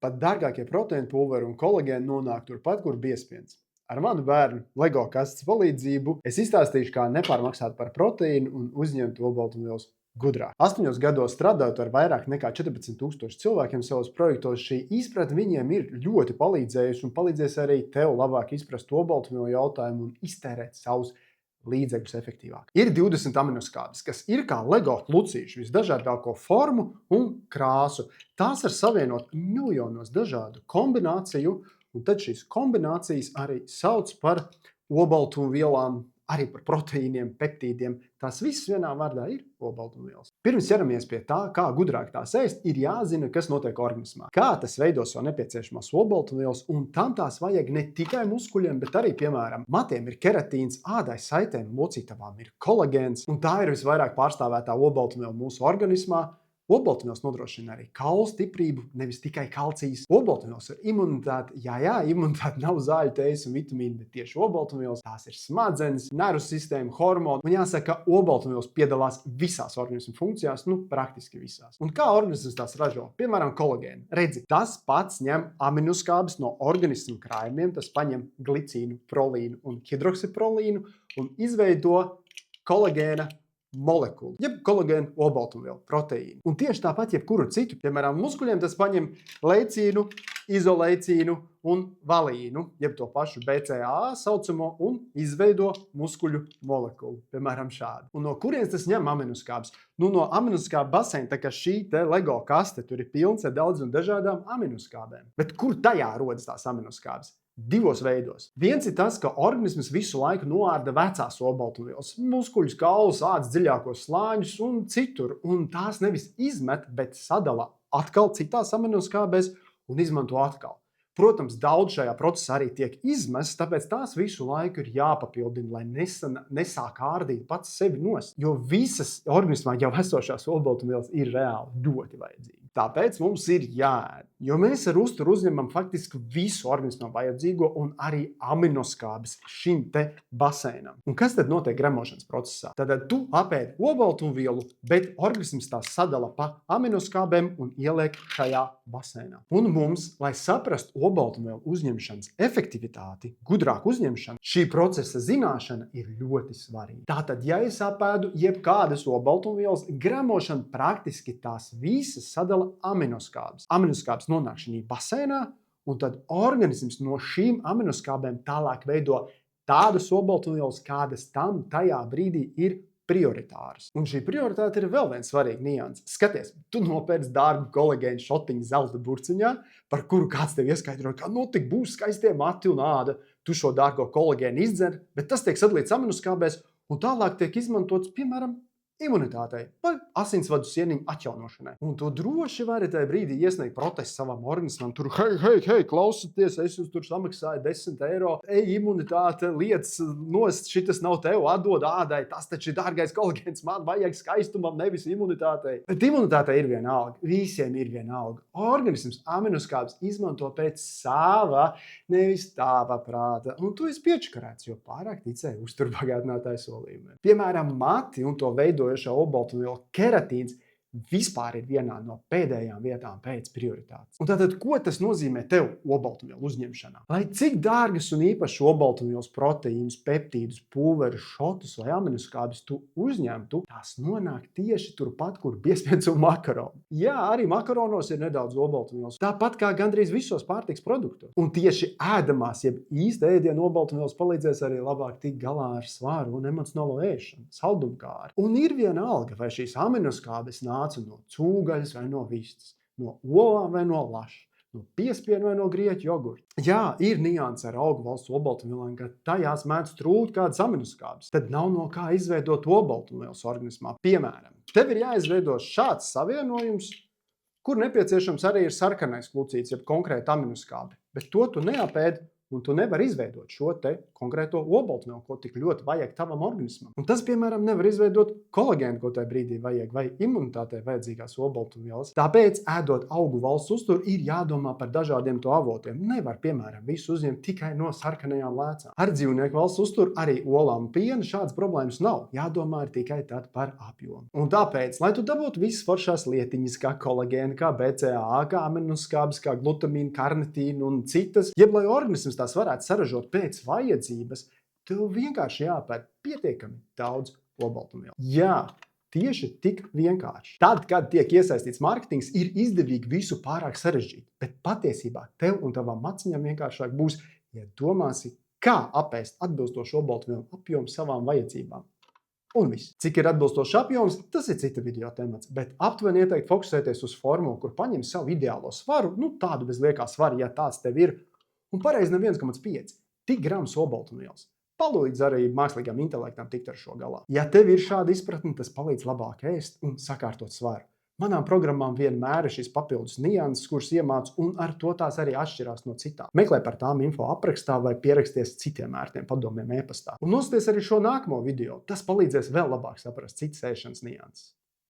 Pat dārgākie proteīna pulveri un kolagēni nonāk turpat, kur biespiens. Ar manu bērnu LEGO kastes palīdzību es izstāstīšu, kā nepārmaksāt par proteīnu un uzņemt olbaltumvielas gudrāk. 8 gados strādājot ar vairāk nekā 14,000 cilvēkiem savos projektos, šī izpratne viņiem ir ļoti palīdzējusi un palīdzēs arī tev labāk izprast olbaltumvielu jautājumu un iztērēt savus līdzekļus efektīvāk. Ir 20 aminoskābes, kas ir kā LEGO lucīši, visdažādāko formu un krāsu. Tās var savienot miljonos dažādu kombināciju, un tad šīs kombinācijas arī sauc par olbaltumvielām, arī par proteīniem, peptīdiem. Tās visas vienā vārdā ir olbaltumvielas. Pirms ķeramies pie tā, kā gudrāk tās ēst, ir jāzina, kas notiek organismā. Kā tas veido savu nepieciešamās olbaltumvielas, un tam tās vajag ne tikai muskuļiem, bet arī, piemēram, matiem ir keratīns, ādai, saitēm, locītavām ir kolagēns, un tā ir visvairāk pārstāvētā olbaltumviela mūsu organismā. Olbaltumvielas nodrošina arī kaulu stiprību, nevis tikai kalcijas. Olbaltumvielas ir imunitāte. Jā, imunitāte nav zāļu, tējas un vitamīni, bet tieši olbaltumvielas. Tās ir smadzenes, nervu sistēma, hormoni. Un jāsaka, ka olbaltumvielas piedalās visās organismu funkcijās, praktiski visās. Un kā organisms tās ražo? Piemēram, kolagēnu. Redzi, tas pats ņem aminoskābes no organismu krājumiem, tas paņem glicīnu, prolīnu un hidroksiprolīnu un izveido kolagēna molekulu, jeb kolagēnu olbaltumvielu, proteīnu. Un tieši tāpat jebkuru citu, piemēram, muskuļiem tas paņem leicīnu, izoleicīnu un valīnu, jeb to pašu BCAA saucamo, un izveido muskuļu molekulu, piemēram, šādu. Un no kurienes tas ņem aminoskābes? No aminoskābu baseina, tā kā šī te LEGO kaste, tur ir pilns ar daudz un dažādām aminoskābēm. Bet kur tajā rodas tās aminoskābes? Divos veidos. Viens ir tas, ka organisms visu laiku noārda vecās olbaltumvielas, muskuļus, kaulus, ādas dziļākos slāņus un citur, un tās nevis izmet, bet sadala atkal citās aminoskābēs un izmanto atkal. Protams, daudz šajā procesā arī tiek izmests, tāpēc tās visu laiku ir jāpapildina, lai nesāk ārdīt pats sevi nost, jo visas organismā jau esošās olbaltumvielas ir reāli ļoti vajadzīgas. Tāpēc mums ir jāēd, jo mēs ar uzturu uzņemam faktiski visu organismam vajadzīgo un arī aminoskābes šim te baseinam. Un kas tad notiek gremošanas procesā? Tad tu apēd olbaltumvielu, bet organisms tās sadala pa aminoskābēm un ieliek šajā baseinā. Un mums, lai saprastu olbaltumvielu uzņemšanas efektivitāti, gudrāk uzņemšanu, šī procesa zināšana ir ļoti svarīga. Tātad, ja es apēdu jebkādas olbaltumvielas, gremošana praktiski tās visas sadala aminoskābes. Aminoskābes nonāk šī baseinā, un tad organisms no šīm aminoskābēm tālāk veido tādas olbaltumvielas, kādas tam tajā brīdī ir prioritāras. Un šī prioritāte ir vēl viens svarīgs nianses. Skaties, tu nopērci dārgu kolagēnu šotiņu zelta burciņā, par kuru kāds tev ieskaidro, ka tik būs skaistie mati un āda. Tu šo dārgo kolagēnu izdzer, bet tas tiek sadalīts aminoskābēs un tālāk tiek izmantots, piemēram, imunitātei vai asinsvadu sieniņu atjaunošanai. Un tu droši vari tajā brīdī iesniegt protestu savam organismam. Tur, hei, klausieties, es jums tur samaksāju 10 eiro. Imunitāte, lietas nost, šitas nav tev, atdod ādai. Tas taču ir dārgais kolagēns, man vajag skaistumam, nevis imunitātei. Bet imunitātei ir vienalga, visiem ir vienalga. Organisms aminoskābes izmanto pēc sava, nevis tava prāta. Un tu esi piečakarēts, jo pārāk ticēji uzturbagātinātāju solījumiem. Piemēram, mati un to veido olbaltumvielu keratīns vispār ir vienā no pēdējām vietām pēc prioritātes. Un tātad, ko tas nozīmē tev olbaltumvielu uzņemšanā? Lai cik dārgas un īpašas olbaltumvielas, proteīnus, peptīdus, pulverus, šotus vai aminoskābes tu uzņemtu, tās nonāk tieši turpat, kur biespiens un makaroni. Jā, arī makaronos ir nedaudz olbaltumvielas, tāpat kā gandrīz visos pārtiks produktos. Un tieši ēdamās, jeb īsta ēdiena olbaltumvielas palīdzēs arī labāk tikt galā ar svāru un emocionālo ēšanu, saldumkāri. Un ir vienalga, vai šīs aminoskābes nāca no cūgaļas vai no vistas, no olām vai no laša, no piespiena vai no grieķu jogurta. Jā, ir nianses ar augu valsts olbaltumvielām, ka tajās mēdz trūkt kādas aminoskābes. Tad nav no kā izveidot olbaltumvielas organismā. Piemēram, tev ir jāizveido šāds savienojums, kur nepieciešams arī ir sarkanais glucīds, jeb konkrēta aminoskābe. Bet to tu neapēd un tu nevari izveidot šo te konkrēto olbaltumvielu, ko tik ļoti vajag tavam organismam. Un tas, piemēram, nevar izveidot kolagēnu, ko tajā brīdī vajag, vai imunitātei vajadzīgās olbaltumvielas. Tāpēc, ēdot augu valsts uzturu, ir jādomā par dažādiem to avotiem. Nevar, piemēram, visu uzņemt tikai no sarkanajām lēcām. Ar dzīvnieku valsts uzturu, arī olām un pienu šādas problēmas nav. Jādomā tikai tad par apjomu. Un tāpēc, lai tu dabūtu visas foršās lietiņas, kā kolagēna, kā BCAA, kā aminoskābes, kā glutamīna, karnitīna un citas, jeb lai organisms tās varētu saražot pēc vajadzības, tev vienkārši jāpēd pietiekami daudz olbaltumvielu. Jā, tieši tik vienkārši. Tad, kad tiek iesaistīts mārketings, ir izdevīgi visu pārāk sarežģīt, bet patiesībā tev un tavām maciņām vienkāršāk būs, ja domāsi, kā apēst atbilstošu olbaltumvielu apjomu savām vajadzībām. Un viss. Cik ir atbilstošs apjoms, tas ir cita video temats, bet aptuveni ieteikt fokusēties uz formulu, kur paņem savu ideālo svaru, tādu bez liekā svara, ja tāds tev ir, un pareizina 1,5 tik gramus olbaltumvielas. Palīdz arī mākslīgam intelektam tikt ar šo galā. Ja tev ir šāda izpratne, tas palīdz labāk ēst un sakārtot svaru. Manām programmām vienmēr ir šīs papildus nianses, kuras iemācu, un ar to tās arī atšķirās no citām. Meklē par tām info aprakstā vai pieraksties citiem ērtiem padomiem e-pastā. Un nosties arī šo nākamo video. Tas palīdzēs vēl labāk saprast citas ēšanas nianses.